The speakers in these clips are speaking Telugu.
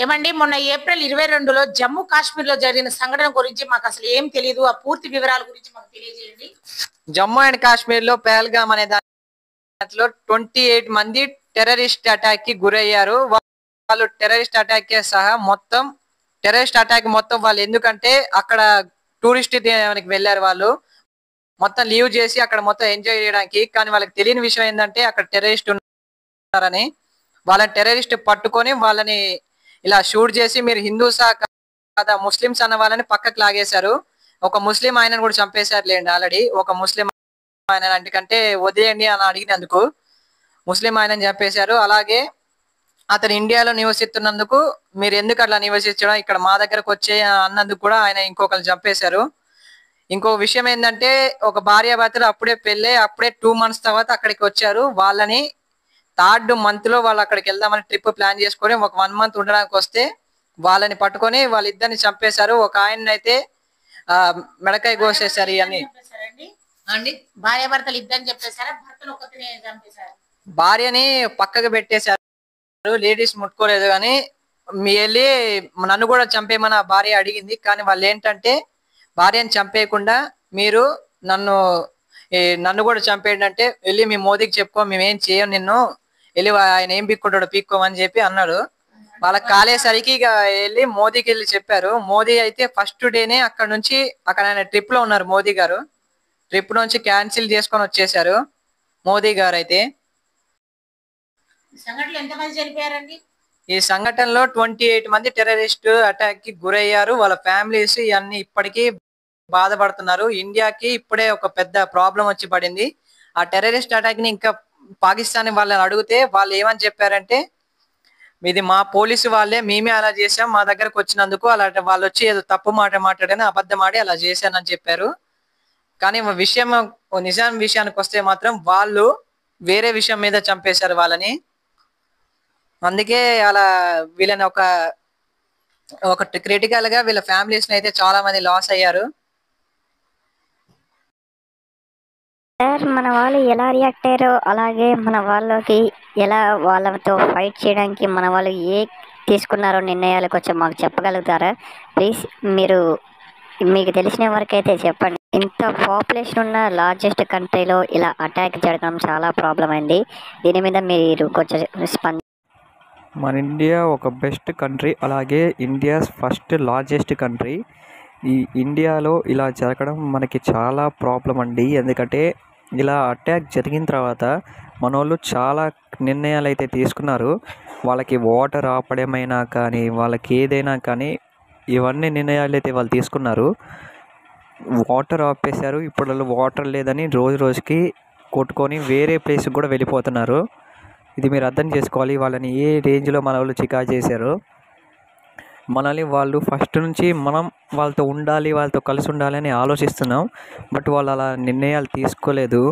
ఏమండి మొన్న ఏప్రిల్ 22లో జమ్మూ కాశ్మీర్ లో జరిగిన సంఘటన గురించి మాకు అసలు ఏం తెలియదు. ఆ పూర్తి వివరాల గురించి మాకు తెలియజేయండి. జమ్మూ అండ్ కాశ్మీర్ లో పహల్గామ్ అనే దాంట్లో 28 మంది టెర్రరిస్ట్ అటాక్ కి గురయ్యారు. వాళ్ళు టెర్రరిస్ట్ అటాక్ కే సహా మొత్తం టెర్రరిస్ట్ అటాక్ మొత్తం వాళ్ళు ఎందుకంటే అక్కడ టూరిస్ట్ వెళ్ళారు. వాళ్ళు మొత్తం లీవ్ చేసి అక్కడ మొత్తం ఎంజాయ్ చేయడానికి. కానీ వాళ్ళకి తెలియని విషయం ఏంటంటే అక్కడ టెర్రరిస్ట్ ఉన్నారని. వాళ్ళని టెర్రరిస్ట్ పట్టుకొని వాళ్ళని ఇలా షూట్ చేసి మీరు హిందూసా కదా ముస్లిమ్స్ అన్న వాళ్ళని పక్కకు లాగేశారు. ఒక ముస్లిం ఆయనను కూడా చంపేశారు లేండి ఆల్రెడీ. ఒక ముస్లిం ఆయన అంటే వదిలేయండి అని అడిగినందుకు ముస్లిం ఆయనని చంపేశారు. అలాగే అతను ఇండియాలో నివసిస్తున్నందుకు మీరు ఎందుకు అట్లా నివసించడం, ఇక్కడ మా దగ్గరకు వచ్చే అన్నందుకు కూడా ఆయన ఇంకొకరు చంపేశారు. ఇంకో విషయం ఏంటంటే ఒక భార్యాభర్తలు అప్పుడే పెళ్ళి అప్పుడే 2 months తర్వాత అక్కడికి వచ్చారు. వాళ్ళని 3rd month లో వాళ్ళు అక్కడికి వెళ్దామని ట్రిప్ ప్లాన్ చేసుకొని ఒక 1 month ఉండడానికి వస్తే వాళ్ళని పట్టుకొని వాళ్ళిద్దరిని చంపేశారు. ఒక ఆయన అయితే మెడకాయ కోసేశారు. ఇవన్నీ భార్యాభర్తలు ఇద్దరిని చెప్పేశారా? భర్తను ఒకరిని చంపేశారు. భార్యని పక్కకు పెట్టేశారు. లేడీస్ ముట్టుకోలేదు. కానీ మీ వెళ్ళి నన్ను కూడా చంపేయమని ఆ భార్య అడిగింది. కానీ వాళ్ళు ఏంటంటే భార్యని చంపేయకుండా మీరు నన్ను కూడా చంపేయండి అంటే వెళ్ళి మీ మోదీకి చెప్పుకో, మేమేం చేయం, నిన్ను వెళ్ళి ఆయన ఏం పీక్కుంటాడు పీక్కోమని చెప్పి అన్నాడు. వాళ్ళకి కాలేసరికి ఇక వెళ్ళి మోదీకి వెళ్ళి చెప్పారు. మోదీ అయితే ఫస్ట్ డేనే అక్కడ నుంచి అక్కడ ఆయన ట్రిప్ లో ఉన్నారు. మోదీ గారు ట్రిప్ నుంచి క్యాన్సిల్ చేసుకొని వచ్చేసారు. మోదీ గారు అయితే ఈ సంఘటనలో 28 మంది టెర్రరిస్ట్ అటాక్ కి గురయ్యారు. వాళ్ళ ఫ్యామిలీస్ ఇవన్నీ ఇప్పటికీ బాధపడుతున్నారు. ఇండియాకి ఇప్పుడే ఒక పెద్ద ప్రాబ్లం వచ్చి పడింది. ఆ టెర్రరిస్ట్ అటాక్ ని ఇంకా పాకిస్తాన్ వాళ్ళని అడిగితే వాళ్ళు ఏమని చెప్పారంటే ఇది మా పోలీసు వాళ్ళే, మేమే అలా చేసాం, మా దగ్గరకు వచ్చినందుకు అలా వాళ్ళు వచ్చి ఏదో తప్పు మాట మాట్లాడని అబద్ధం ఆడి అలా చేశానని చెప్పారు. కానీ నిజాం విషయానికి వస్తే మాత్రం వాళ్ళు వేరే విషయం మీద చంపేశారు వాళ్ళని. అందుకే అలా వీళ్ళని ఒక క్రిటికల్ గా వీళ్ళ ఫ్యామిలీస్ అయితే చాలా మంది లాస్ అయ్యారు. సార్ మన వాళ్ళు ఎలా రియాక్ట్ అయ్యారో అలాగే మన వాళ్ళకి ఎలా వాళ్ళతో ఫైట్ చేయడానికి మన వాళ్ళు తీసుకున్నారో నిర్ణయాలు కొంచెం మాకు చెప్పగలుగుతారా ప్లీజ్? మీకు తెలిసిన వరకైతే చెప్పండి. ఇంత పాపులేషన్ ఉన్న లార్జెస్ట్ కంట్రీలో ఇలా అటాక్ జరగడం చాలా ప్రాబ్లం అయింది. దీని మీద మీరు కొంచెం మన ఇండియా ఒక బెస్ట్ కంట్రీ, అలాగే ఇండియాస్ ఫస్ట్ లార్జెస్ట్ కంట్రీ. ఈ ఇండియాలో ఇలా జరగడం మనకి చాలా ప్రాబ్లం అండి. ఎందుకంటే ఇలా అటాక్ జరిగిన తర్వాత మన వాళ్ళు చాలా నిర్ణయాలు అయితే తీసుకున్నారు. వాళ్ళకి వాటర్ ఆపడమైనా కానీ వాళ్ళకి ఏదైనా కానీ ఇవన్నీ నిర్ణయాలు అయితే వాళ్ళు తీసుకున్నారు. వాటర్ ఆపేశారు. ఇప్పుడు వాళ్ళు వాటర్ లేదని రోజుకి కొట్టుకొని వేరే ప్లేస్కి కూడా వెళ్ళిపోతున్నారు. ఇది మీరు అర్థం చేసుకోవాలి. వాళ్ళని ఏ రేంజ్లో మన వాళ్ళు చికా చేశారు. మనల్ని వాళ్ళు ఫస్ట్ నుంచి మనం వాళ్ళతో ఉండాలి, వాళ్ళతో కలిసి ఉండాలి అని ఆలోచిస్తున్నాం. బట్ వాళ్ళు అలా నిర్ణయాలు తీసుకోలేదు.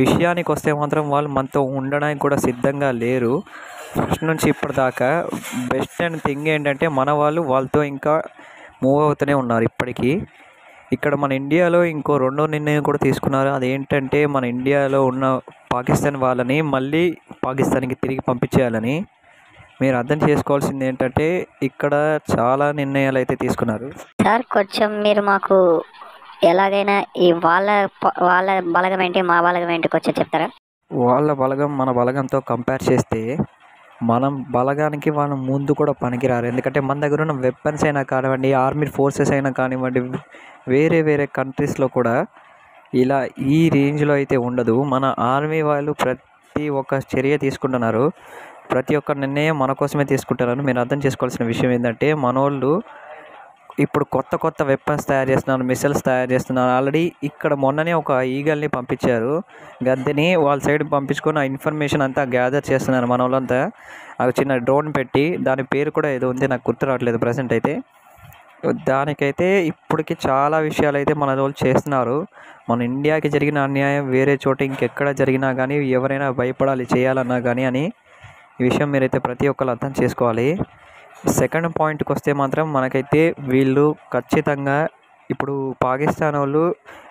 విషయానికి వస్తే మాత్రం వాళ్ళు మనతో ఉండడానికి కూడా సిద్ధంగా లేరు. ఫస్ట్ నుంచి ఇప్పటిదాకా బెస్ట్ అండ్ థింగ్ ఏంటంటే మన వాళ్ళు వాళ్ళతో ఇంకా మూవ్ అవుతూనే ఉన్నారు ఇప్పటికీ. ఇక్కడ మన ఇండియాలో ఇంకో రెండో నిర్ణయం కూడా తీసుకున్నారు. అదేంటంటే మన ఇండియాలో ఉన్న పాకిస్తాన్ వాళ్ళని మళ్ళీ పాకిస్తాన్కి తిరిగి పంపించేయాలని. మీరు అర్థం చేసుకోవాల్సింది ఏంటంటే ఇక్కడ చాలా నిర్ణయాలు అయితే తీసుకున్నారు. సార్ కొంచెం మీరు మాకు ఎలాగైనా ఈ వాళ్ళ బలగం ఏంటి మా బలగం ఏంటి కొంచెం చెప్తారా? వాళ్ళ బలగం మన బలగంతో కంపేర్ చేస్తే మనం బలగానికి వాళ్ళ ముందు కూడా పనికిరారు. ఎందుకంటే మన దగ్గర ఉన్న వెపన్స్ అయినా కానివ్వండి, ఆర్మీ ఫోర్సెస్ అయినా కానివ్వండి, వేరే కంట్రీస్లో కూడా ఇలా ఈ రేంజ్లో అయితే ఉండదు. మన ఆర్మీ వాళ్ళు ప్రతి ఒక్క చర్య తీసుకుంటున్నారు. ప్రతి ఒక్క నిర్ణయం మన కోసమే తీసుకుంటున్నారు. మీరు అర్థం చేసుకోవాల్సిన విషయం ఏంటంటే మనోళ్ళు ఇప్పుడు కొత్త వెపన్స్ తయారు చేస్తున్నారు, మిసైల్స్ తయారు చేస్తున్నారు. ఆల్రెడీ ఇక్కడ మొన్ననే ఒక ఈగల్ని పంపించారు, గద్దెని వాళ్ళ సైడ్ పంపించుకొని ఆ ఇన్ఫర్మేషన్ అంతా గ్యాదర్ చేస్తున్నారు మన వాళ్ళంతా. అది చిన్న డ్రోన్ పెట్టి, దాని పేరు కూడా ఏదో ఉంది, నాకు గుర్తు రావట్లేదు ప్రజెంట్ అయితే. దానికైతే ఇప్పటికి చాలా విషయాలు అయితే మన వాళ్ళు చేస్తున్నారు. మన ఇండియాకి జరిగిన అన్యాయం వేరే చోట ఇంకెక్కడ జరిగినా కానీ ఎవరైనా భయపడాలి చేయాలన్నా కానీ అని ఈ విషయం మీరైతే ప్రతి ఒక్కరు అర్థం చేసుకోవాలి. సెకండ్ పాయింట్కి వస్తే మాత్రం మనకైతే వీళ్ళు ఖచ్చితంగా ఇప్పుడు పాకిస్తాన్ వాళ్ళు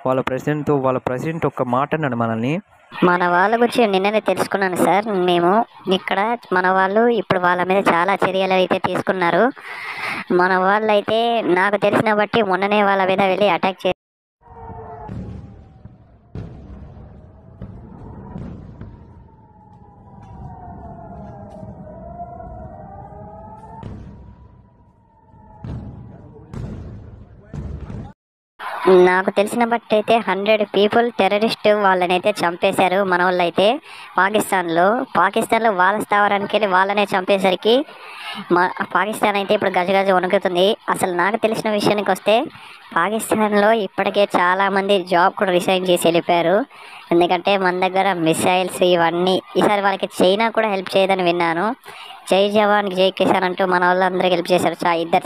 వాళ్ళ ప్రెసిడెంట్ ఒక మాట అన్నాడు మనల్ని, మన వాళ్ళ గురించి నిన్ననే తెలుసుకున్నాను సార్. మేము ఇక్కడ మన వాళ్ళు ఇప్పుడు వాళ్ళ మీద చాలా చర్యలు అయితే తీసుకున్నారు. మన వాళ్ళు అయితే నాకు తెలిసిన బట్టి మొన్ననే వాళ్ళ మీద వెళ్ళి అటాక్ చేసి నాకు తెలిసిన బట్టి అయితే 100 పీపుల్ టెర్రరిస్ట్ వాళ్ళనైతే చంపేశారు మన వాళ్ళు అయితే పాకిస్తాన్లో వాళ్ళ స్థావరానికి వెళ్ళి వాళ్ళనే చంపేసరికి పాకిస్తాన్ అయితే ఇప్పుడు గజగజ వణుకుతుంది. అసలు నాకు తెలిసిన విషయానికి వస్తే పాకిస్తాన్లో ఇప్పటికే చాలామంది జాబ్ కూడా రిజైన్ చేసి వెళ్ళిపోయారు. ఎందుకంటే మన దగ్గర మిసైల్స్ ఇవన్నీ ఈసారి వాళ్ళకి చైనా కూడా హెల్ప్ చేయదని విన్నాను. జై జవాన్ జై కిసాన్ అంటూ మన వాళ్ళందరికీ హెల్ప్ చేశారు. ఇద్దరు